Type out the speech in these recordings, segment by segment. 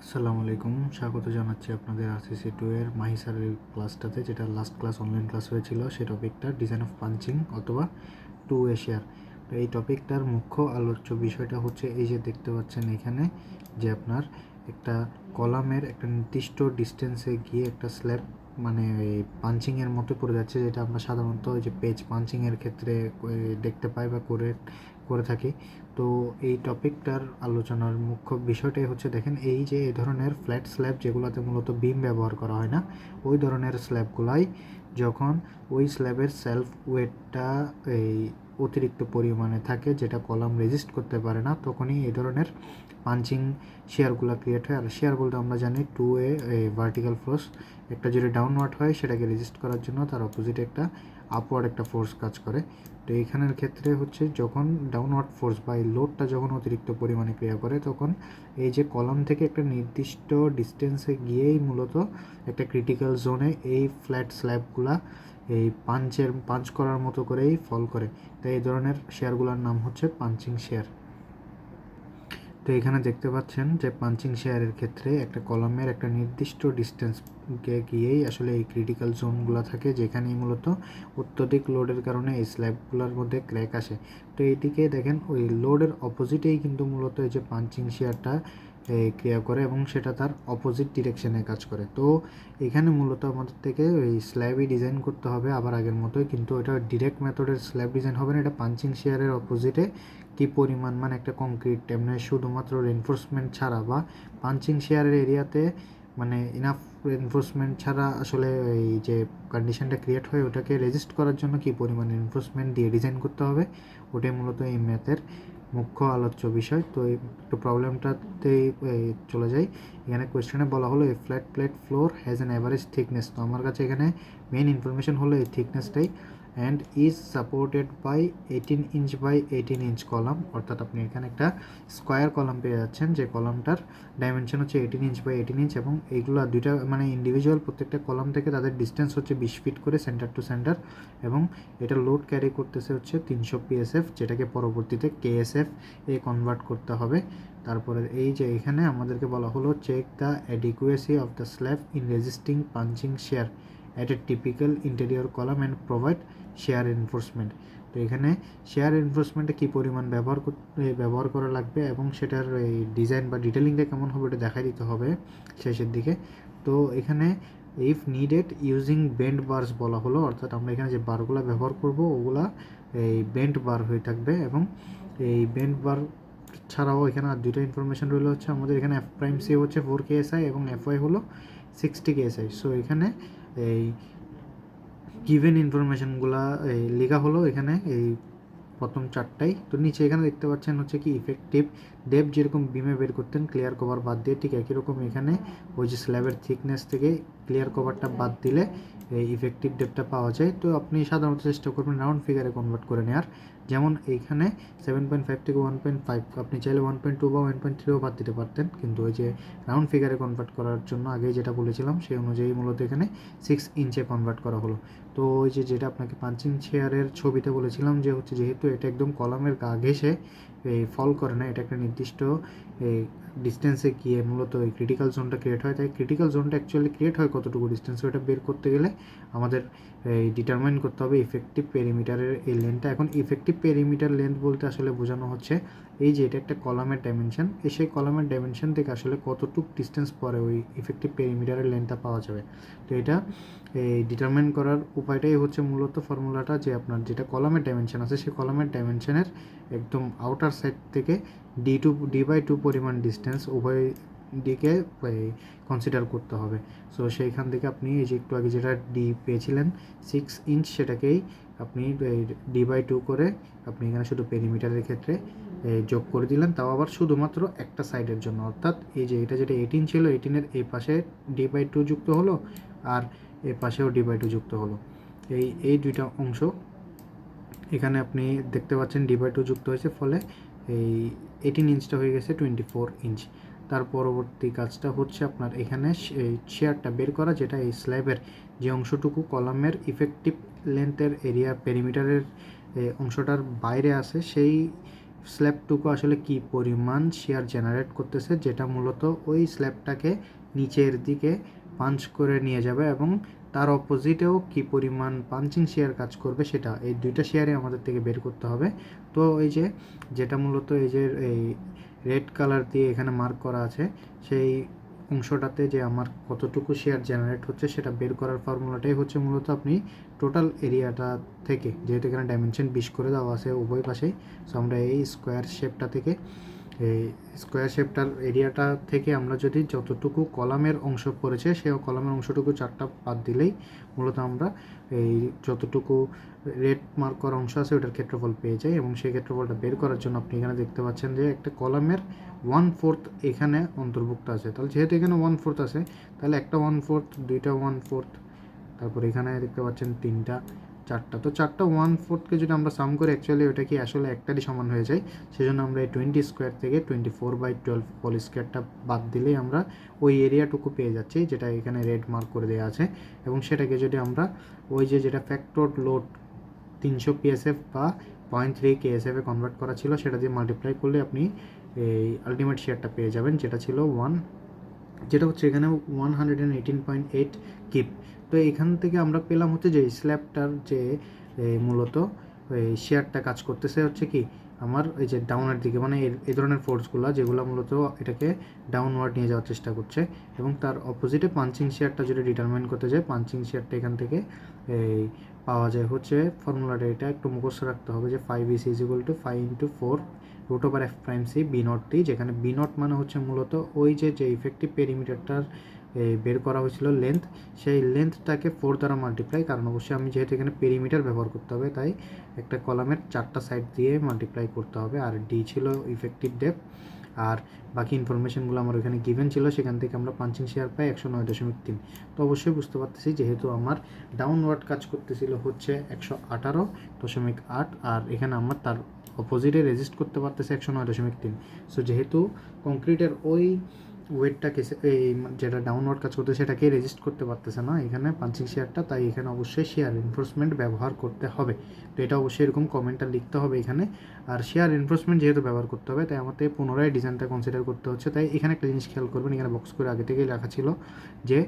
আসসালামু আলাইকুম, স্বাগত জানাচ্ছি আপনাদের আরসিসি 2 এর মাহি স্যারের ক্লাসটাতে, যেটা লাস্ট ক্লাস অনলাইন ক্লাস হয়েছিল। সেই টপিকটা ডিজাইন অফ পাঞ্চিং অথবা টু এ শেয়ার। তো এই টপিকটার মুখ্য আলোচ্য বিষয়টা হচ্ছে এই যে দেখতে পাচ্ছেন এখানে, যে আপনার একটা কলামের একটা নির্দিষ্ট ডিস্টেন্সে গিয়ে একটা স্ল্যাব মানে এই পাঞ্চিংয়ের মতো পড়ে যাচ্ছে, যেটা আমরা সাধারণত ওই যে পেজ পাঞ্চিংয়ের ক্ষেত্রে দেখতে পাই বা করে থাকি। তো এই টপিকটার আলোচনার মুখ্য বিষয়টাই হচ্ছে, দেখেন এই যে এই ধরনের ফ্ল্যাট স্ল্যাব যেগুলোতে মূলত বিম ব্যবহার করা হয় না, ওই ধরনের স্ল্যাবগুলাই যখন ওই স্ল্যাবের সেলফ ওয়েটটা এই অতিরিক্ত পরিমাণে থাকে, যেটা কলাম রেজিস্ট করতে পারে না, তখনই এই ধরনের পাঞ্চিং শেয়ারগুলো ক্রিয়েট হয়। আর শেয়ার বলতে আমরা জানি টু এ ভার্টিক্যাল ফোর্স, একটা যদি ডাউনওয়ার্ড হয় সেটাকে রেজিস্ট করার জন্য তার অপোজিটে একটা আপওয়ার্ড একটা ফোর্স কাজ করে। তো এইখানের ক্ষেত্রে হচ্ছে যখন ডাউনওয়ার্ড ফোর্স বা এই লোডটা যখন অতিরিক্ত পরিমাণে ক্রিয়া করে, তখন এই যে কলাম থেকে একটা নির্দিষ্ট ডিস্টেন্সে গিয়েই মূলত একটা ক্রিটিক্যাল জোনে এই ফ্ল্যাট স্ল্যাবগুলা এই পাঞ্চ করার মতো করেই ফল করে। তাই এই ধরনের শেয়ারগুলোর নাম হচ্ছে পাঞ্চিং শেয়ার। তো এখানে দেখতে পাচ্ছেন যে পাঞ্চিং শেয়ারের ক্ষেত্রে একটা কলামের একটা নির্দিষ্ট ডিস্টেন্সকে গিয়েই আসলে এই ক্রিটিক্যাল জোনগুলো থাকে, যেখানেই মূলত অত্যধিক লোডের কারণে এই স্ল্যাবগুলোর মধ্যে ক্র্যাক আসে। তো এইদিকে দেখেন ওই লোডের অপোজিটেই কিন্তু মূলত এই যে পাঞ্চিং শেয়ারটা ক্রিয়া করে এবং সেটা তার অপোজিট ডিরেকশনে কাজ করে। তো এখানে মূলত আমাদের থেকে ওই স্ল্যাবই ডিজাইন করতে হবে আবার আগের মতোই, কিন্তু এটা ডিরেক্ট মেথডের স্ল্যাব ডিজাইন হবে না, এটা পাঞ্চিং শেয়ারের অপোজিটে কী পরিমাণ মানে একটা কংক্রিট এমনি শুধুমাত্র রেনফোর্সমেন্ট ছাড়া বা পাঞ্চিং শেয়ারের এরিয়াতে মানে ইনাফ রেনফোর্সমেন্ট ছাড়া আসলে এই যে কন্ডিশনটা ক্রিয়েট হয় ওটাকে রেজিস্ট করার জন্য কী পরিমাণ রেনফোর্সমেন্ট দিয়ে ডিজাইন করতে হবে, ওটাই মূলত এই ম্যাথের মুখ্য আলোচ্য বিষয়। তো এই একটু প্রবলেমটাতেই চলে যাই। এখানে কোয়েশ্চেনে বলা হলো a flat plate floor has an average thickness. তো আমার কাছে এখানে মেইন ইনফরমেশন হলো এই থিকনেসটাই, and is supported by 18 inch by 18 inch column. অর্থাৎ আপনি এখানে একটা স্কোয়ার কলাম পেয়ে যাচ্ছেন, যে কলামটার ডাইমেনশন হচ্ছে 18 ইঞ্চ বাই 18 ইঞ্চ, এবং এইগুলো দুইটা মানে ইন্ডিভিজুয়াল প্রত্যেকটা কলাম থেকে তাদের ডিস্টেন্স হচ্ছে 20 ফিট করে সেন্টার টু সেন্টার, এবং এটা লোড ক্যারি করতেছে হচ্ছে 300 পিএসএফ, যেটাকে পরবর্তীতে কেএসএফ এ কনভার্ট করতে হবে। তারপরে এই যে এখানে আমাদেরকে বলা হলো check the adequacy of the slab in resisting punching shear at a typical interior column and provide shear enforcement. তো এখানে শেয়ার এনফোর্সমেন্টে কী পরিমাণ ব্যবহার করা লাগবে এবং সেটার এই ডিজাইন বা ডিটেলিংটা কেমন হবে এটা দেখাই দিতে হবে শেষের দিকে। তো এখানে if needed using bend bars বলা হলো, অর্থাৎ আমরা এখানে যে বারগুলো ব্যবহার করব ওগুলা এই বেন্ড বার হয়ে থাকবে, এবং এই বেন্ড বার ছাড়াও এখানে আর দুটো ইনফরমেশন রইলো হচ্ছে আমাদের এখানে এফ প্রাইম সি হচ্ছে 4 কেএসআই এবং এফওয়াই হলো 60 কেএসআই। সো এখানে এই গিভেন ইনফরমেশনগুলা এই লেখা হলো এখানে এই প্রথম চারটাই। তো নিচে এখানে দেখতে পাচ্ছেন হচ্ছে কি ইফেক্টিভ ডেপ, যেরকম বিমে বের করতেন ক্লিয়ার কভার বাদ দিয়ে, ঠিক একই রকম এখানে ওই যে স্ল্যাবের থিকনেস থেকে ক্লিয়ার কভারটা বাদ দিলে এই ইফেক্টিভ ডেপটা পাওয়া যায়। তো আপনি সাধারণত চেষ্টা করবেন রাউন্ড ফিগারে কনভার্ট করে নেওয়ার, যেমন এইখানে 7.5 থেকে 1.5, আপনি চাইলে 1.2 বা 1.3ও বাদ দিতে পারতেন, কিন্তু ওই যে রাউন্ড ফিগারে কনভার্ট করার জন্য আগেই যেটা বলেছিলাম সেই অনুযায়ী মূলত এখানে 6 ইঞ্চে কনভার্ট করা হলো। তো ওই যে যেটা আপনাকে পাঞ্চিং চেয়ারের ছবিতে বলেছিলাম যে হচ্ছে যেহেতু এটা একদম কলামের গা ঘেঁষে এই ফল করে না, এটা একটা নির্দিষ্ট এই ডিস্টেন্সে গিয়ে মূলত এই ক্রিটিক্যাল জোনটা ক্রিয়েট হয়। তাই ক্রিটিক্যাল জোনটা অ্যাকচুয়ালি ক্রিয়েট হয় কতটুকু ডিস্টেন্স, ওটা বের করতে গেলে আমাদের এই ডিটারমাইন করতে হবে ইফেক্টিভ পেরিমিটারের এই লেন্থটা। এখন ইফেক্টিভ পেরিমিটার লেন্থ বলতে আসলে বোঝানো হচ্ছে এই যে এটা একটা কলামের ডাইমেনশন, সেই কলামের ডাইমেনশন থেকে আসলে কতটুকু ডিস্টেন্স পরে ওই ইফেক্টিভ পেরিমিটারের লেন্থটা পাওয়া যাবে। তো এটা এই ডিটারমাইন করার উপায়টাই হচ্ছে মূলত ফর্মুলাটা, যে আপনার যেটা কলামের ডাইমেনশন আছে সেই কলামের ডাইমেনশনের একদম আউটার সাইড থেকে ডি বাই টু পরিমাণ ডিস্টেন্স উভয় দিকে কনসিডার করতে হবে। সো সেইখান থেকে আপনি এই যে একটু আগে যেটা ডি পেয়েছিলেন 6 ইঞ্চ, সেটাকেই আপনি ডি বাই টু করে আপনি এখানে শুধু পেরিমিটারের ক্ষেত্রে যোগ করে দিলেন, তাও আবার শুধুমাত্র একটা সাইডের জন্য। অর্থাৎ এই যে এটা যেটা 18 ছিল, 18-এর এই পাশে ডি বাই টু যুক্ত হলো আর এ পাশেও ডি বাই টু যুক্ত হলো। এই দুইটা অংশ এখানে আপনি দেখতে পাচ্ছেন ডি বাই টু যুক্ত হয়েছে, ফলে এই 18 ইঞ্চটা হয়ে গেছে 24 ইঞ্চ। তার পরবর্তী কাজটা হচ্ছে আপনার এখানে এই শেয়ারটা বের করা, যেটা এই স্ল্যাবের যে অংশটুকু কলামের ইফেক্টিভ লেন্থের এরিয়া পেরিমিটারের অংশটার বাইরে আছে, সেই স্ল্যাবটুকু আসলে কি পরিমাণ শেয়ার জেনারেট করতেছে, যেটা মূলত ওই স্ল্যাবটাকে নিচের দিকে পাঞ্চ করে নিয়ে যাবে, এবং তার অপোজিটেও কি পরিমাণ পাঞ্চিং শেয়ার কাজ করবে সেটা, এই দুইটা শেয়ারে আমাদের থেকে বের করতে হবে। তো এই যে যেটা মূলত এই যে এই রেড কালার দিয়ে এখানে মার্ক করা আছে, সেই অংশটাতে যে আমার কতটুকু শেয়ার জেনারেট হচ্ছে সেটা বের করার ফর্মুলাটাই হচ্ছে মূলত আপনি টোটাল এরিয়াটা থেকে, যেহেতু এখানে ডাইমেনশন 20 করে দেওয়া আছে উভয় পাশেই, সো আমরা এই স্কোয়ার শেপটা থেকে, এই স্কোয়ার শেপটার এরিয়াটা থেকে আমরা যদি যতটুকু কলামের অংশ পড়েছে সেই কলামের অংশটুকু 4টা বাদ দিলেই মূলত আমরা এই যতটুকু রেড মার্ক করা অংশ আছে ওটার ক্ষেত্রফল পেয়ে যাই। এবং সেই ক্ষেত্রফলটা বের করার জন্য আপনি এখানে দেখতে পাচ্ছেন যে একটা কলামের 1/4 এখানে অন্তর্ভুক্ত আছে। তাহলে যেহেতু এখানে 1/4 আছে, তাহলে একটা 1/4, দুইটা 1/4, তারপর এখানে দেখতে পাচ্ছেন 3টা, 4টা। তো 4টা 1/4কে যদি আমরা সাম করি, অ্যাকচুয়ালি ওটা কি আসলে একটারই সমান হয়ে যায়। সেজন্য আমরা এই 20 স্কোয়ার থেকে 24/12 হোল স্কোয়ারটা বাদ দিলেই আমরা ওই এরিয়াটুকু পেয়ে যাচ্ছি, যেটা এখানে রেড মার্ক করে দেওয়া আছে। এবং সেটাকে যদি আমরা ওই যেটা ফ্যাক্টর লোড 300 PSF বা 0.3 KSF এ কনভার্ট করা ছিল, সেটা দিয়ে মাল্টিপ্লাই করলে আপনি এই আলটিমেট শেয়ারটা পেয়ে যাবেন, যেটা ছিল যেটা হচ্ছে এখানে 118.8 কিপ। তো এখান থেকে আমরা পেলাম হচ্ছে যে স্ল্যাবটার যে মূলত শেয়ারটা কাজ করতেছে হচ্ছে কি আমার এই যে ডাউনের দিকে, মানে এই ধরনের ফোর্সগুলো যেগুলো মূলত এটাকে ডাউনওয়ার্ড নিয়ে যাওয়ার চেষ্টা করছে। এবং তার অপোজিটে পাঞ্চিং শেয়ারটা যদি ডিটারমাইন করতে যায়, পাঞ্চিং শেয়ারটা এখান থেকে এই পাওয়া যায় হচ্ছে ফর্মুলাটা, এটা একটু মুখস্থ রাখতে হবে যে 5 is equal to 5 into 4 root over F prime C B nought T, যেখানে বি নট মানে হচ্ছে মূলত ওই যে ইফেক্টিভ পেরিমিটারটার বের করা হয়েছিল লেন্থ, সেই লেন্থটাকে 4 দ্বারা মাল্টিপ্লাই, কারণ অবশ্যই আমি যেহেতু এখানে পেরিমিটার ব্যবহার করতে হবে তাই একটা কলামের 4টা সাইড দিয়ে মাল্টিপ্লাই করতে হবে। আর ডি ছিল ইফেক্টিভ ডেপথ, আর বাকি ইনফরমেশনগুলো আমার ওখানে গিভেন ছিল, সেখান থেকে আমরা পাঞ্চিং শেয়ার পাই 109.3। তো অবশ্যই বুঝতে পারতেছি যেহেতু আমার ডাউনওয়ার্ড কাজ করতেছিল হচ্ছে 118.8, আর এখানে আমার তার অপোজিটে রেজিস্ট করতে পারতেছে 109.3। সো যেহেতু কংক্রিটের ওই ওয়েটটাকে এই যেটা ডাউনওয়ার্ড কাজ করতে সেটাকে রেজিস্ট করতে পারতেছে না এখানে পাঞ্চিং শেয়ারটা, তাই এখানে অবশ্যই শেয়ার এনফোর্সমেন্ট ব্যবহার করতে হবে। তো এটা অবশ্যই এরকম কমেন্টটা লিখতে হবে এখানে। আর শেয়ার এনফোর্সমেন্ট যেহেতু ব্যবহার করতে হবে, তাই আমাদের পুনরায় ডিজাইনটা কনসিডার করতে হচ্ছে। তাই এখানে একটা জিনিস খেয়াল করবেন, এখানে বক্স করে আগে থেকেই লেখা ছিল যে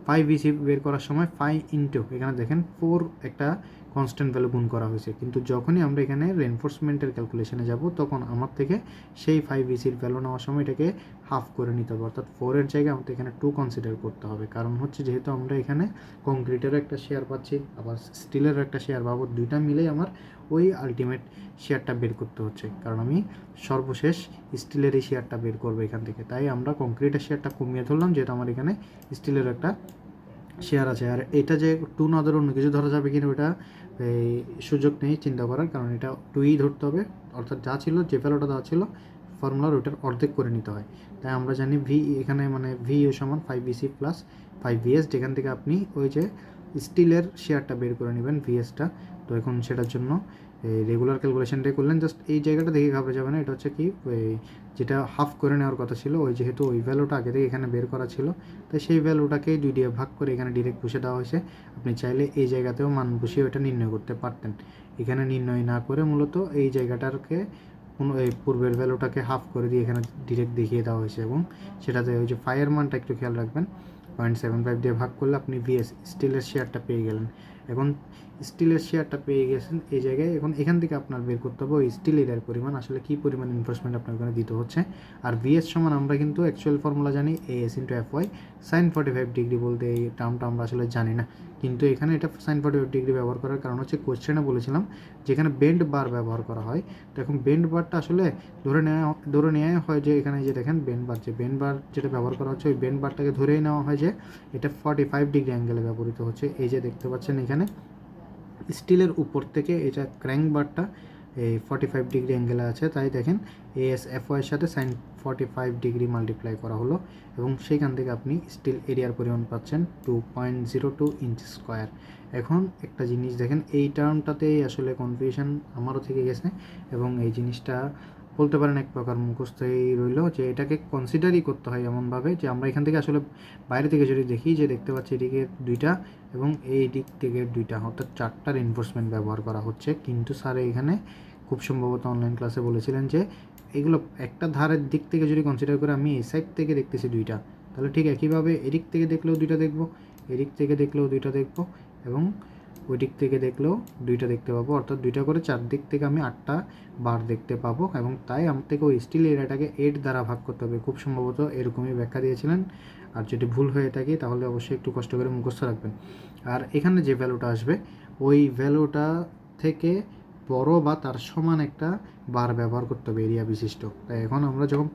5 বের করার সময় 5 ইন্টু এখানে দেখেন 4 একটা কনস্ট্যান্ট ভ্যালু গুণ করা হয়েছে, কিন্তু যখনই আমরা এখানে রেনফোর্সমেন্টের ক্যালকুলেশনে যাব তখন আমার থেকে সেই 5 ভ্যালু নেওয়ার সময় এটাকে হাফ করে নিতে হবে, অর্থাৎ 4-এর জায়গায় আমাদের এখানে 2 কনসিডার করতে হবে। কারণ হচ্ছে যেহেতু আমরা এখানে কংক্রিটেরও একটা শেয়ার পাচ্ছি, আবার স্টিলেরও একটা শেয়ার পাবো, দুইটা মিলেই আমার ওই আলটিমেট শেয়ারটা বের করতে হচ্ছে, কারণ আমি সর্বশেষ স্টিলের এই শেয়ারটা বের করবো এখান থেকে। তাই আমরা কংক্রিটের শেয়ারটা কমিয়ে ধরলাম, যেহেতু আমার এখানে স্টিলের একটা শেয়ার আছে। আর এটা যে 2 না ধরে অন্য কিছু ধরা যাবে কিনা ওটা এই সুযোগ নেই চিন্তা করার, কারণ এটা 2ই ধরতে হবে, অর্থাৎ যা ছিল যে ভ্যালুটা দেওয়া ছিল ফর্মুলার ওটার অর্ধেক করে নিতে হয়। তাই আমরা জানি ভি এখানে মানে ভি সমান 5BC প্লাস 5VS, যেখান থেকে আপনি ওই যে স্টিলের শেয়ারটা বের করে নেবেন ভিএসটা। তো এখন সেটার জন্য রেগুলার ক্যালকুলেশনটাই করলেন, জাস্ট এই জায়গাটা দেখে ঘাবড়ে যাবে না, এটা হচ্ছে কি যেটা হাফ করে নেওয়ার কথা ছিল, ওই যেহেতু ওই ভ্যালুটা আগে থেকে এখানে বের করা ছিল, তাই সেই ভ্যালুটাকে 2 দিয়ে ভাগ করে এখানে ডিরেক্ট বসে দেওয়া হয়েছে। আপনি চাইলে এই জায়গাতেও মান বসিয়ে ওটা নির্ণয় করতে পারতেন, এখানে নির্ণয় না করে মূলত এই জায়গাটাকে এই পূর্বের ভ্যালুটাকে হাফ করে দিয়ে এখানে ডিরেক্ট দেখিয়ে দেওয়া হয়েছে। এবং সেটাতে ওই যে ফাইয়ের মানটা একটু খেয়াল রাখবেন, 0.75 দিয়ে ভাগ করলে আপনি ভিএস স্টিলের শেয়ারটা পেয়ে গেলেন। এখন স্টিলের শেয়ারটা পেয়ে গেছেন এই জায়গায়, এখন এখান থেকে আপনার বের করতে হবে ওই স্টিল এরিয়ার পরিমাণ, আসলে কী পরিমাণ ইনভেস্টমেন্ট আপনার ওখানে দিতে হচ্ছে। আর ভিএস সমান আমরা কিন্তু অ্যাকচুয়াল ফর্মুলা জানি AS into FY sine 45 degree, বলতে এই টার্মটা আমরা আসলে জানি না, কিন্তু এখানে এটা সাইন 45 ডিগ্রি ব্যবহার করার কারণ হচ্ছে কোয়েশ্চেনে বলেছিলাম যেখানে বেন্ড বার ব্যবহার করা হয়। তো এখন বেন্ড বারটা আসলে ধরে নেওয়া হয় যে এখানে যে দেখেন বেন্ড বার যেটা ব্যবহার করা হচ্ছে ওই বেন্ড বারটাকে ধরেই নেওয়া হয় যে এটা 45 ডিগ্রি অ্যাঙ্গেলে ব্যবহৃত হচ্ছে। এই যে দেখতে পাচ্ছেন এখানে স্টিলের উপর থেকে এটা ক্র্যাঙ্ক বারটা এই 45 ডিগ্রি অ্যাঙ্গেলে আছে, তাই দেখেন ASFY এর সাথে সাইন 45 ডিগ্রি মাল্টিপ্লাই করা হলো, এবং সেইখান থেকে আপনি স্টিল এরিয়ার পরিমাণ পাচ্ছেন 2.02 ইঞ্চ স্কোয়ার। এখন একটা জিনিস দেখেন, এই টার্মটাতেই আসলে কনফিউশন আমারও থেকে গেছে, এবং এই জিনিসটা বলতে পারেন এক প্রকার মুখস্থই রইল, যে এটাকে কনসিডারই করতে হয় এমনভাবে যে আমরা এখান থেকে আসলে বাইরে থেকে যদি দেখি যে দেখতে পাচ্ছি এদিকে 2টা এবং এই দিক থেকে 2টা, অর্থাৎ 4টার রিইনফোর্সমেন্ট ব্যবহার করা হচ্ছে, কিন্তু স্যার এখানে খুব সম্ভবত অনলাইন ক্লাসে বলেছিলেন যে এগুলো একটা ধারের দিক থেকে যদি কনসিডার করে আমি এই সাইড থেকে দেখতেছি দুইটা, তাহলে ঠিক একইভাবে এদিক থেকে দেখলেও দুইটা দেখবো, এদিক থেকে দেখলেও দুইটা দেখবো এবং ওই দিক থেকে দেখলেও দুইটা দেখতে পাবো, অর্থাৎ দুইটা করে চারদিক থেকে আমি 8টা বার দেখতে পাবো। এবং তাই আমার থেকে ওই স্টিল এরিয়াটাকে 8 দ্বারা ভাগ করতে হবে, খুব সম্ভবত এরকমই ব্যাখ্যা দিয়েছিলেন। আর যদি ভুল হয়ে থাকে তাহলে অবশ্যই একটু কষ্ট করে মুখস্থ রাখবেন। আর এখানে যে ভ্যালুটা আসবে ওই ভ্যালুটা থেকে বড় বা তার সমান একটা বার ব্যবহার করতে হবে এরিয়া বিশিষ্ট। তাই এখন আমরা যখন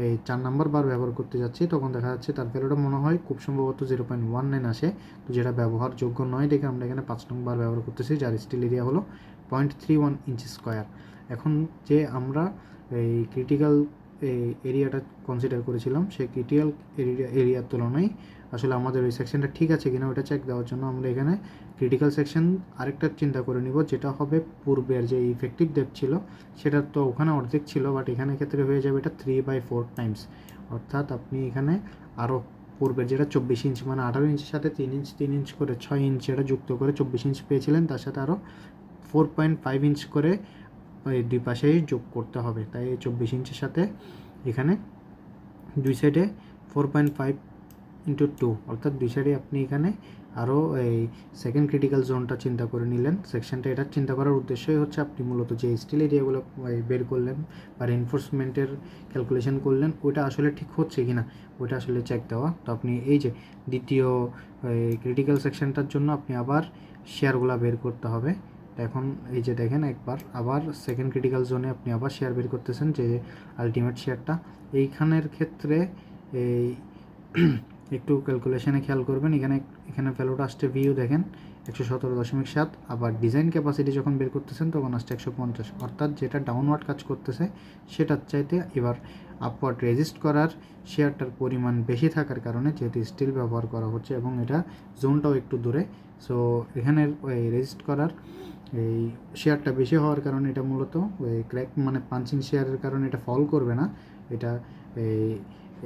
এই 4 নম্বর বার ব্যবহার করতে যাচ্ছি তখন দেখা যাচ্ছে তার ভ্যালুটা মনে হয় খুব সম্ভবত 0.19 আসে, তো যেটা ব্যবহারযোগ্য নয় দেখে আমরা এখানে 5 নম্বর বার ব্যবহার করতেছি, যার স্টিল এরিয়া হলো 0.31 ইঞ্চি স্কোয়ার। এখন যে আমরা এই ক্রিটিক্যাল এরিয়াটা কনসিডার করেছিলাম সেই ক্রিটিক্যাল এরিয়ার তুলনায় আসলে আমাদের ওই সেকশনটা ঠিক আছে কিনা ওটা চেক দেওয়ার জন্য আমরা এখানে ক্রিটিক্যাল সেকশন আরেকটা চিন্তা করে নিব, যেটা হবে পূর্বের যে ইফেক্টিভ ডেপথ ছিল সেটা তো ওখানে অর্ধেক ছিল, বাট এখানে ক্ষেত্রে হয়ে যাবে এটা 3/4 টাইমস। অর্থাৎ আপনি এখানে আরও পূর্বের যেটা 24 ইঞ্চ মানে 18 ইঞ্চের সাথে 3 ইঞ্চ করে 6 ইঞ্চ যেটা যুক্ত করে 24 ইঞ্চ পেয়েছিলেন, তার সাথে আরও 4.5 ইঞ্চ করে এই দুই পাশেই যোগ করতে হবে। তাই এই 24 ইঞ্চের সাথে এখানে দুই সাইডে 4.5 ইন্টু 2 অর্থাৎ দুই সাইডে আপনি এখানে আরও এই সেকেন্ড ক্রিটিক্যাল জোনটা চিন্তা করে নিলেন সেকশনটা। এটা চিন্তা করার উদ্দেশ্যই হচ্ছে আপনি মূলত যে স্টিল এরিয়াগুলো বের করলেন বা রিনফোর্সমেন্টের ক্যালকুলেশন করলেন ওইটা আসলে ঠিক হচ্ছে কি না ওইটা আসলে চেক দেওয়া। তো আপনি এই যে দ্বিতীয় ক্রিটিক্যাল সেকশনটার জন্য আপনি আবার শেয়ারগুলো বের করতে হবে। এখন এই যে দেখেন একবার আবার সেকেন্ড ক্রিটিক্যাল জোনে আপনি আবার শেয়ার বের করতেছেন যে আলটিমেট শেয়ারটা। এইখানের ক্ষেত্রে এই একটু ক্যালকুলেশনে খেয়াল করবেন, এখানে ভ্যালুটা আসছে ভিউ দেখেন 117.7, আবার ডিজাইন ক্যাপাসিটি যখন বের করতেছেন তখন আসছে 150, অর্থাৎ যেটা ডাউনওয়ার্ড কাজ করতেছে সেটার চাইতে এবার আপওয়ার্ড রেজিস্ট করার শেয়ারটার পরিমাণ বেশি থাকার কারণে যেহেতু স্টিল ব্যবহার করা হচ্ছে এবং এটা জোনটাও একটু দূরে, সো এখানের ওই রেজিস্ট করার এই শেয়ারটা বেশি হওয়ার কারণে এটা মূলত ওই ক্র্যাক মানে পাঞ্চিং শেয়ারের কারণে এটা ফল করবে না, এটা এই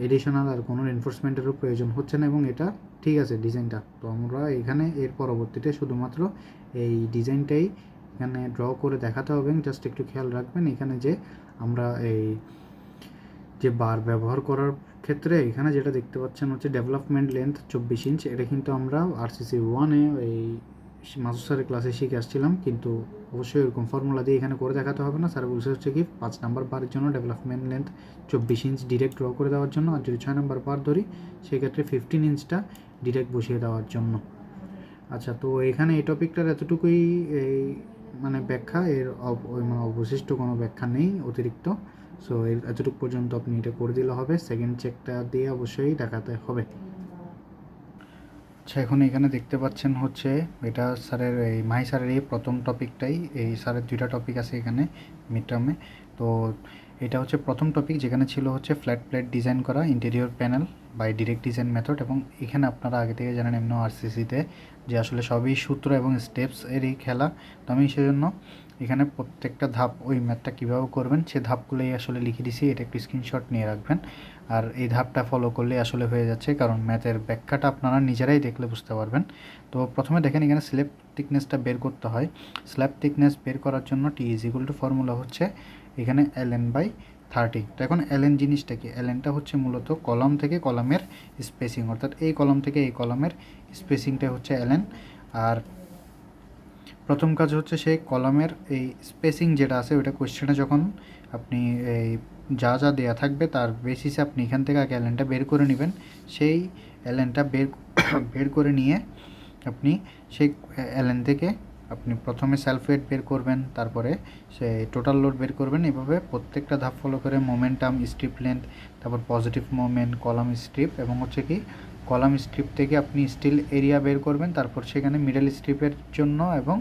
এডিশনাল আর কোনো এনফোর্সমেন্টেরও প্রয়োজন হচ্ছে না এবং এটা ঠিক আছে ডিজাইনটা। তো আমরা এখানে এর পরবর্তীতে শুধুমাত্র এই ডিজাইনটাই এখানে ড্র করে দেখাতে হবে। জাস্ট একটু খেয়াল রাখবেন এখানে যে আমরা এই যে বার ব্যবহার করার ক্ষেত্রে এখানে যেটা দেখতে পাচ্ছেন হচ্ছে ডেভেলপমেন্ট লেন্থ 24 ইঞ্চ, এটা কিন্তু আমরা আরসিসি 1-এ এই মাসুদ স্যারের ক্লাসে শিখে আসছিলাম, কিন্তু অবশ্যই এরকম ফর্মুলা দিয়ে এখানে করে দেখাতে হবে না। স্যার বলছে হচ্ছে কি 5 নাম্বার বারের জন্য development length 24 inch direct draw করে দেওয়ার জন্য, আর যদি 6 নাম্বার বার ধরি সেক্ষেত্রে 15 ইঞ্চটা ডিরেক্ট বসিয়ে দেওয়ার জন্য। আচ্ছা, তো এখানে এই টপিকটার এতটুকুই এই মানে ব্যাখ্যা, এর মানে অবশিষ্ট কোনো ব্যাখ্যা নেই অতিরিক্ত। সো এতটুকু পর্যন্ত আপনি এটা করে দিলে হবে, সেকেন্ড চেকটা দিয়ে অবশ্যই দেখাতে হবে। আচ্ছা, এখন এখানে দেখতে পাচ্ছেন হচ্ছে এটা স্যারের এই মাহি স্যারের এই প্রথম টপিকটাই, এই স্যারের 2টা টপিক আছে এখানে মিড টার্মে। তো এটা হচ্ছে প্রথম টপিক যেখানে ছিল হচ্ছে ফ্ল্যাট প্লেট ডিজাইন করা interior panel by direct design method, এবং এখানে আপনারা আগে থেকে জানেন এমন আরসিসিতে যে আসলে সবই সূত্র এবং স্টেপস এরই খেলা। তো আমি সেজন্য এখানে প্রত্যেকটা ধাপ ওই ম্যাথটা কীভাবে করবেন সে ধাপগুলোই আসলে লিখে দিছি, এটা একটু স্ক্রিনশট নিয়ে রাখবেন। আর এই ধাপটা ফলো করলে আসলে হয়ে যাচ্ছে, কারণ ম্যাথের ব্যাখ্যাটা আপনারা নিজেরাই দেখলে বুঝতে পারবেন। তো প্রথমে দেখেন এখানে স্ল্যাব থিকনেসটা বের করতে হয়। স্ল্যাব থিকনেস বের করার জন্য T=, ফর্মুলা হচ্ছে এখানে ln/30। তো এখন ln জিনিসটা কি? lnটা হচ্ছে মূলত কলাম থেকে কলামের স্পেসিং, অর্থাৎ এই কলাম থেকে এই কলামের স্পেসিংটা হচ্ছে ln। আর প্রথম কাজ হচ্ছে সেই কলামের এই স্পেসিং যেটা আছে ওইটা কোয়েশ্চেনে যখন আপনি এই যা যা দেয়া থাকবে তার বেসিসে আপনি এখান থেকে আগে এলএনটা বের করে নেবেন। সেই এলএনটা বের করে নিয়ে আপনি সেই এলএন থেকে আপনি প্রথমে সেলফ ওয়েট বের করবেন, তারপরে সে টোটাল লোড বের করবেন। এভাবে প্রত্যেকটা ধাপ ফলো করে মোমেন্টাম, স্ট্রিপ লেন্থ, তারপর পজিটিভ মোমেন্ট, কলাম স্ট্রিপ এবং হচ্ছে কি কলাম স্ট্রিপ থেকে আপনি স্টিল এরিয়া বের করবেন, তারপর সেখানে মিডল স্ট্রিপের জন্য এবং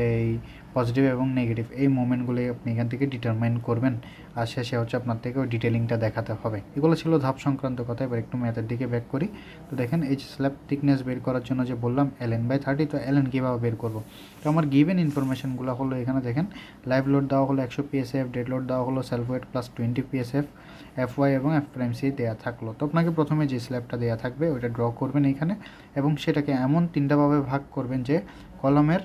এই পজিটিভ এবং নেগেটিভ এই মোমেন্টগুলোই আপনি এখান থেকে ডিটারমাইন করবেন। আর শেষে হচ্ছে আপনার থেকে ওই ডিটেলিংটা দেখাতে হবে। এগুলো ছিল ধাপ সংক্রান্ত কথা। এবার একটু ম্যাথের দিকে ব্যাক করি। তো দেখেন এই যে স্ল্যাব থিকনেস বের করার জন্য যে বললাম ln/30, তো ln কীভাবে বের করবো? তো আমার গিভেন ইনফরমেশনগুলো হলো এখানে দেখেন লাইভ লোড দেওয়া হলো 100 PSF, ডেড লোড দেওয়া হলো self wait plus 20 PSF, FY এবং F'(C) দেওয়া থাকলো। তো আপনাকে প্রথমে যে স্ল্যাবটা দেওয়া থাকবে ওইটা ড্র করবেন এইখানে এবং সেটাকে এমন 3টা ভাবে ভাগ করবেন যে কলামের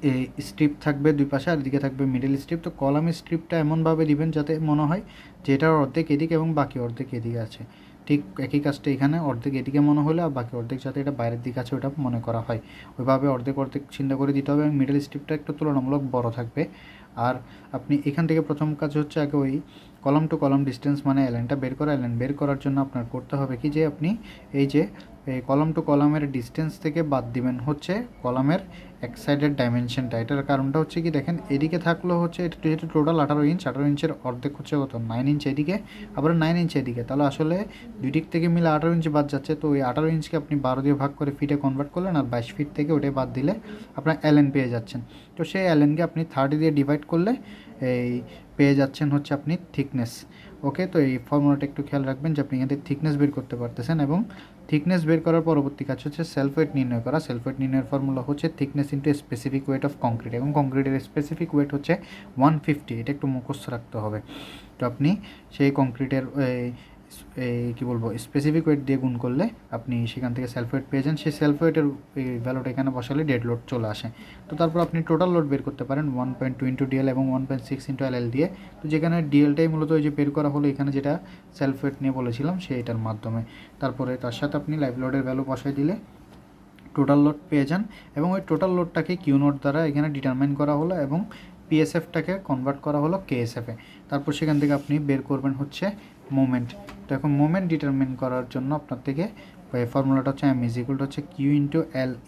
এই স্ট্রিপ থাকবে দুই পাশে, আর এদিকে থাকবে মিডল স্ট্রিপ। তো কলাম স্ট্রিপটা এমনভাবে দিবেন যাতে মনে হয় যে এটার অর্ধেক এদিকে এবং বাকি অর্ধেক এদিকে আছে। ঠিক একই কাজটা এখানে অর্ধেক এদিকে মনে হলে আর বাকি অর্ধেক যাতে এটা বাইরের দিকে আছে ওটা মনে করা হয়, ওইভাবে অর্ধেক অর্ধেক চিন্তা করে দিতে হবে। এবং মিডল স্ট্রিপটা একটু তুলনামূলক বড় থাকবে। আর আপনি এখান থেকে প্রথম কাজ হচ্ছে আগে ওই কলাম টু কলাম ডিস্টেন্স মানে এলএনটা বের করা। এলএন বের করার জন্য আপনার করতে হবে কি যে আপনি এই যে এই কলাম টু কলামের ডিস্টেন্স থেকে বাদ দিবেন হচ্ছে কলামের এক সাইডের ডাইমেনশনটা। এটার কারণটা হচ্ছে কি দেখেন, এদিকে থাকলো হচ্ছে এটা যেহেতু টোটাল 18 ইঞ্চ, 18 ইঞ্চের অর্ধেক হচ্ছে কত 9 ইঞ্চ এদিকে, আবার 9 ইঞ্চ এদিকে, তাহলে আসলে দুই দিক থেকে মিলে 18 ইঞ্চ বাদ যাচ্ছে। তো ওই 18 ইঞ্চকে আপনি 12 দিয়ে ভাগ করে ফিটে কনভার্ট করলেন, আর 22 ফিট থেকে ওটাই বাদ দিলে আপনার এলএন পেয়ে যাচ্ছেন। তো সেই এলএনকে আপনি 30 দিয়ে ডিভাইড করলে এই পেয়ে যাচ্ছেন হচ্ছে আপনি থিকনেস। ওকে, তো এই ফর্মুলাটা একটু খেয়াল রাখবেন যে আপনি এখান থেকে থিকনেস বের করতে পারতেছেন। এবং থিকনেস বের করার পরবর্তী কাজ হচ্ছে সেলফ ওয়েট নির্ণয় করা। সেলফ ওয়েট নির্ণয়ের ফর্মুলা হচ্ছে thickness into specific weight of concrete, এবং কংক্রিটের স্পেসিফিক ওয়েট হচ্ছে 150। এটা একটু মুখস্থ রাখতে হবে। তো আপনি সেই কংক্রিটের কী বলবো স্পেসিফিক ওয়েট দিয়ে গুণ করলে আপনি সেখান থেকে সেলফ ওয়েট পেয়ে যান। সেই সেলফ ওয়েটের এই ভ্যালুটা এখানে বসালে ডেড লোড চলে আসে। তো তারপর আপনি টোটাল লোড বের করতে পারেন 1.2 ইন্টু ডিএল এবং 1.6 ইন্টু এলএল দিয়ে। তো যেখানে ডিএলটাই মূলত ওই যে বের করা হলো এখানে যেটা সেলফ ওয়েট নিয়ে বলেছিলাম সেইটার মাধ্যমে। তারপরে তার সাথে আপনি লাইভ লোডের ভ্যালু বসাই দিলে টোটাল লোড পেয়ে যান। এবং ওই টোটাল লোডটাকে কিউ নোট দ্বারা এখানে ডিটারমাইন করা হলো এবং পিএসএফটাকে কনভার্ট করা হলো কেএসএফে। তারপর সেখান থেকে আপনি বের করবেন হচ্ছে মোমেন্ট। তো এখন মোমেন্ট ডিটারমাইন করার জন্য আপনার থেকে ফর্মুলাটা হচ্ছে এম ইজ ইকুয়াল টু হচ্ছে Q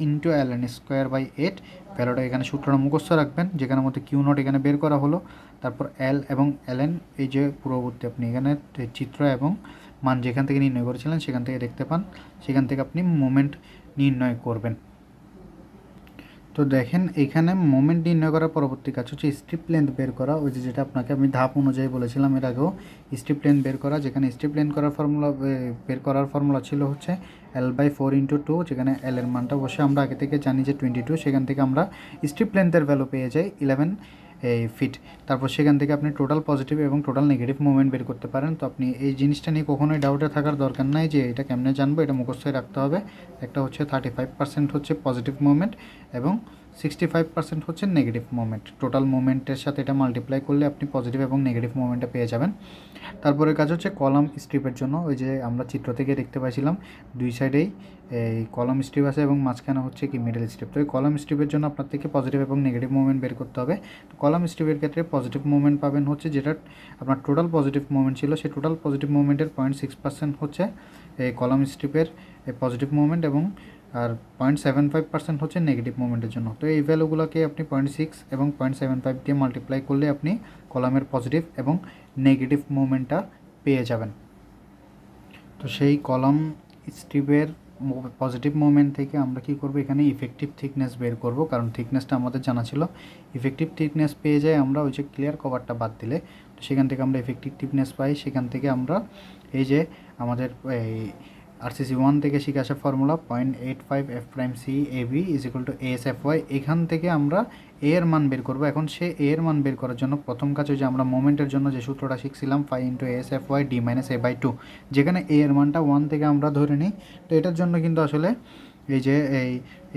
into L N square by 8। ভ্যালুটা এখানে সূত্রটা মুখস্থ রাখবেন, যেখানের মধ্যে কিউ নট এখানে বের করা হলো, তারপর এল এবং এল এন এই যে পূর্ববর্তী আপনি এখানে চিত্র এবং মান যেখান থেকে নির্ণয় করেছিলেন সেখান থেকে দেখতে পান, সেখান থেকে আপনি মোমেন্ট নির্ণয় করবেন। তো দেখেন এইখানে মোমেন্ট নির্ণয় করার পরবর্তী কাজ হচ্ছে স্ট্রিপ লেন্থ বের করা। ওই যে যেটা আপনাকে আমি ধাপ অনুযায়ী বলেছিলাম এর আগেও, স্ট্রিপ লেন্থ বের করা। যেখানে স্ট্রিপ লেন্থ বের করার ফর্মুলা ছিল হচ্ছে L/4 ইন্টু 2, যেখানে L এর মানটা বসে আমরা আগে থেকে জানি যে 22, সেখান থেকে আমরা স্ট্রিপ লেন্থের ভ্যালু পেয়ে যাই 11 ফিট। তারপর সেখান থেকে আপনি টোটাল পজিটিভ এবং টোটাল নেগেটিভ মুভমেন্ট বের করতে পারেন। তো আপনি এই জিনিসটা নিয়ে কখনোই ডাউটে থাকার দরকার নাই যে এটা কেমনে জানবো, এটা মুখস্থই রাখতে হবে। একটা হচ্ছে 35% হচ্ছে পজিটিভ মুভমেন্ট এবং 65% হচ্ছে নেগেটিভ মুভমেন্ট। টোটাল মুভমেন্টের সাথে এটা মাল্টিপ্লাই করলে আপনি পজিটিভ এবং নেগেটিভ মুভমেন্টটা পেয়ে যাবেন। তারপরে কাজ হচ্ছে কলাম স্ট্রিপের জন্য। ওই যে আমরা চিত্র থেকে দেখতে পাইছিলাম দুই সাইডেই এই কলাম স্ট্রিপ আছে এবং মাঝখানে হচ্ছে কি মিডল স্ট্রিপ। তো এই কলাম স্ট্রিপের জন্য আপনার থেকে পজিটিভ এবং নেগেটিভ মুভমেন্ট বের করতে হবে। তো কলাম স্ট্রিপের ক্ষেত্রে পজিটিভ মুভমেন্ট পাবেন হচ্ছে যেটা আপনার টোটাল পজিটিভ মুভমেন্ট ছিল, সেই টোটাল পজিটিভ মুভমেন্টের 0.6% হচ্ছে এই কলাম স্ট্রিপের পজিটিভ মুভমেন্ট, এবং আর 0.75% হচ্ছে নেগেটিভ মুভমেন্টের জন্য। তো এই ভ্যালুগুলোকে আপনি 0.6 এবং 0.75 দিয়ে মাল্টিপ্লাই করলে আপনি কলামের পজিটিভ এবং নেগেটিভ মুভমেন্টটা পেয়ে যাবেন। তো সেই কলাম স্ট্রিপের পজিটিভ মুভমেন্ট থেকে আমরা কি করব, এখানে ইফেক্টিভ থিকনেস বের করব, কারণ থিকনেসটা আমাদের জানা ছিল। ইফেক্টিভ থিকনেস পেয়ে যাই আমরা ওই যে ক্লিয়ার কভারটা বাদ দিলে। তো সেখান থেকে আমরা ইফেক্টিভ থিকনেস পাই। সেখান থেকে আমরা এই যে আমাদের এই আরসিসি 1 থেকে শিখে আসা ফর্মুলা 0.85 F'(C) AB = ASFY, এখান থেকে আমরা এ এর মান বের করব। এখন সে এ এর মান বের করার জন্য প্রথম কাজ হচ্ছে আমরা মোমেন্টের জন্য যে সূত্রটা শিখছিলাম 5 × ASFY D - A/2, যেখানে এ এর মানটা 1 থেকে আমরা ধরে নিই। তো এটার জন্য কিন্তু আসলে এই যে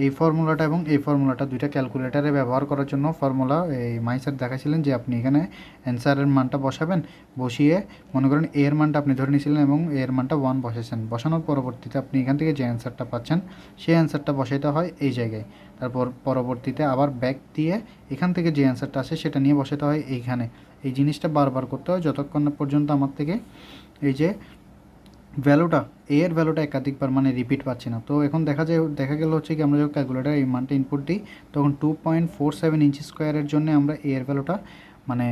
এই ফর্মুলাটা এবং এই ফর্মুলাটা দুইটা ক্যালকুলেটারে ব্যবহার করার জন্য ফর্মুলা এই মাইসার দেখাছিলেন যে আপনি এখানে অ্যান্সারের মানটা বসাবেন, বসিয়ে মনে করেন এ এর মানটা আপনি ধরে নিয়েছিলেন এবং এ এর মানটা 1 বসেছেন। বসানোর পরবর্তীতে আপনি এখান থেকে যে অ্যান্সারটা পাচ্ছেন সেই অ্যান্সারটা বসাইতে হয় এই জায়গায়। তারপর পরবর্তীতে আবার ব্যাক দিয়ে এখান থেকে যে অ্যান্সারটা আসে সেটা নিয়ে বসাতে হয় এইখানে। এই জিনিসটা বারবার করতে হয় যতক্ষণ না পর্যন্ত আমার থেকে এই যে ভ্যালুটা এর ভ্যালুটা একাধিকবার মানে রিপিট পাচ্ছি না। তো এখন দেখা গেল হচ্ছে কি আমরা যখন ক্যালকুলেটার এই মানটা ইনপুট দিই তখন 2.47 ইঞ্চি স্কোয়ারের জন্য আমরা এর ভ্যালুটা মানে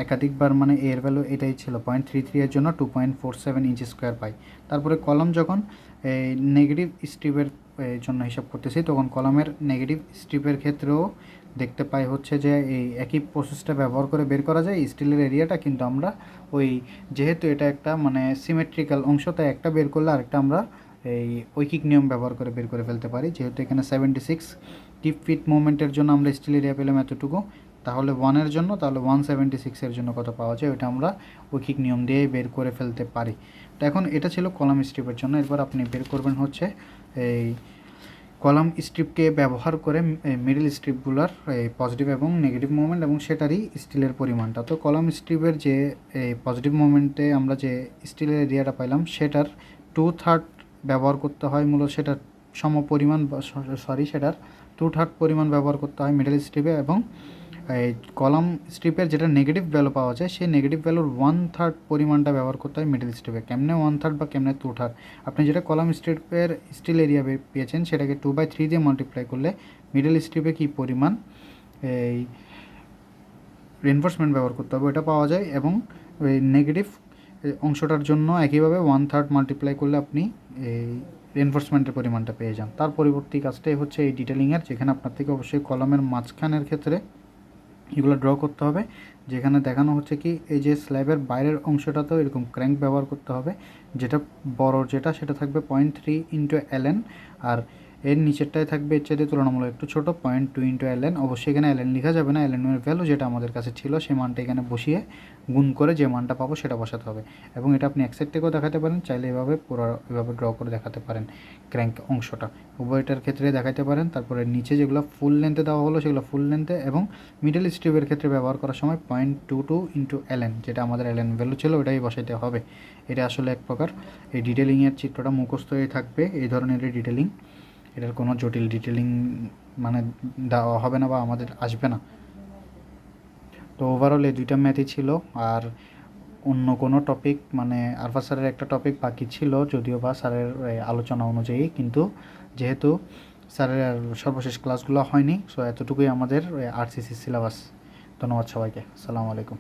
একাধিকবার মানে এর ভ্যালু এটাই ছিল 0.33 এর জন্য 2.47 ইঞ্চি স্কোয়ার পাই। তারপরে কলাম যখন নেগেটিভ স্ট্রিপের জন্য হিসাব করতেছি তখন কলামের নেগেটিভ স্ট্রিপের ক্ষেত্রেও দেখতে পাই হচ্ছে যে এই একই প্রসেসটা ব্যবহার করে বের করা যায় স্টিলের এরিয়াটা, কিন্তু আমরা ওই যেহেতু এটা একটা মানে সিমেট্রিক্যাল অংশ তাই একটা বের করলে আরেকটা আমরা এই ঐকিক নিয়ম ব্যবহার করে বের করে ফেলতে পারি। যেহেতু এখানে 76 টিপ ফিট মুভমেন্টের জন্য আমরা স্টিল এরিয়া পেলাম এতটুকু, তাহলে 1-এর জন্য তাহলে 176-এর জন্য কত পাওয়া যায় ওইটা আমরা ঐকিক নিয়ম দিয়ে বের করে ফেলতে পারি। তো এখন এটা ছিল কলাম স্ট্রিপের জন্য। এরপর আপনি বের করবেন হচ্ছে এই কলাম স্ট্রিপকে ব্যবহার করে মিডল স্ট্রিপগুলোর পজিটিভ এবং নেগেটিভ মোমেন্ট এবং সেটারই স্টিলের পরিমাণটা। তো কলাম স্ট্রিপের যে পজিটিভ মোমেন্টে আমরা যে স্টিলের এরিয়াটা পাইলাম সেটার 2/3 ব্যবহার করতে হয়, মূলত সেটার সমপরিমাণ সেটার 2/3 পরিমাণ ব্যবহার করতে হয় মিডল স্ট্রিপে, এবং এই কলাম স্ট্রিপের যেটা নেগেটিভ ভ্যালু পাওয়া যায় সেই নেগেটিভ ভ্যালুর 1/3 পরিমাণটা ব্যবহার করতে হয় মিডল স্ট্রিপে। কেমনে 1/3 বা কেমনে 2/3? আপনি যেটা কলাম স্ট্রিপের স্টিল এরিয়া পেয়েছেন সেটাকে 2/3 দিয়ে মাল্টিপ্লাই করলে মিডল স্ট্রিপে কী পরিমাণ এই রিনফোর্সমেন্ট ব্যবহার করতে হবে ওটা পাওয়া যায়, এবং ওই নেগেটিভ অংশটার জন্য একইভাবে 1/3 মাল্টিপ্লাই করলে আপনি এই রিনফোর্সমেন্টের পরিমাণটা পেয়ে যান। তার পরবর্তী কাজটাই হচ্ছে এই ডিটেলিংয়ের, যেখানে আপনার থেকে অবশ্যই কলামের মাঝখানের ক্ষেত্রে এগুলো ড্র করতে হবে, যেখানে দেখানো হচ্ছে কি এই যে স্ল্যাবের বাইরের অংশটাতেও এরকম ক্র্যাঙ্ক ব্যবহার করতে হবে, যেটা বড় যেটা সেটা থাকবে 0.3 ইন্টু এলএন, আর এর নিচেরটায় থাকবে এর চাইতে তুলনামূলক একটু ছোটো 0.2 ইন্টু এলএন। অবশ্যই এখানে এলএন লেখা যাবে না, এলএনের ভ্যালু যেটা আমাদের কাছে ছিল সেই মানটা এখানে বসিয়ে গুণ করে যে মানটা পাবো সেটা বসাতে হবে। এবং এটা আপনি এক সাইড থেকেও দেখাতে পারেন, চাইলে এভাবে পুরো এভাবে ড্র করে দেখাতে পারেন ক্র্যাঙ্ক অংশটা, উভয়টার ক্ষেত্রে দেখাতে পারেন। তারপরে নিচে যেগুলো ফুল লেন্থে দেওয়া হলো সেগুলো ফুল লেন্থে, এবং মিডল স্ট্রিপের ক্ষেত্রে ব্যবহার করার সময় 0.22 ইন্টু এলএন, যেটা আমাদের এলএন ভ্যালু ছিল ওটাই বসাইতে হবে। এটা আসলে এক প্রকার এই ডিটেলিংয়ের চিত্রটা মুখস্থ হয়ে থাকবে, এই ধরনের ডিটেলিং, এটার কোনো জটিল ডিটেলিং মানে দেওয়া হবে না বা আমাদের আসবে না। তো ওভারঅল এই দুইটা ম্যাথই ছিল, আর অন্য কোনো টপিক মানে আরফা স্যারের একটা টপিক বাকি ছিল যদিও বা স্যারের আলোচনা অনুযায়ী, কিন্তু যেহেতু স্যারের সর্বশেষ ক্লাসগুলো হয়নি, সো এতটুকুই আমাদের আরসিসি সিলেবাস। ধন্যবাদ সবাইকে, আসসালামু আলাইকুম।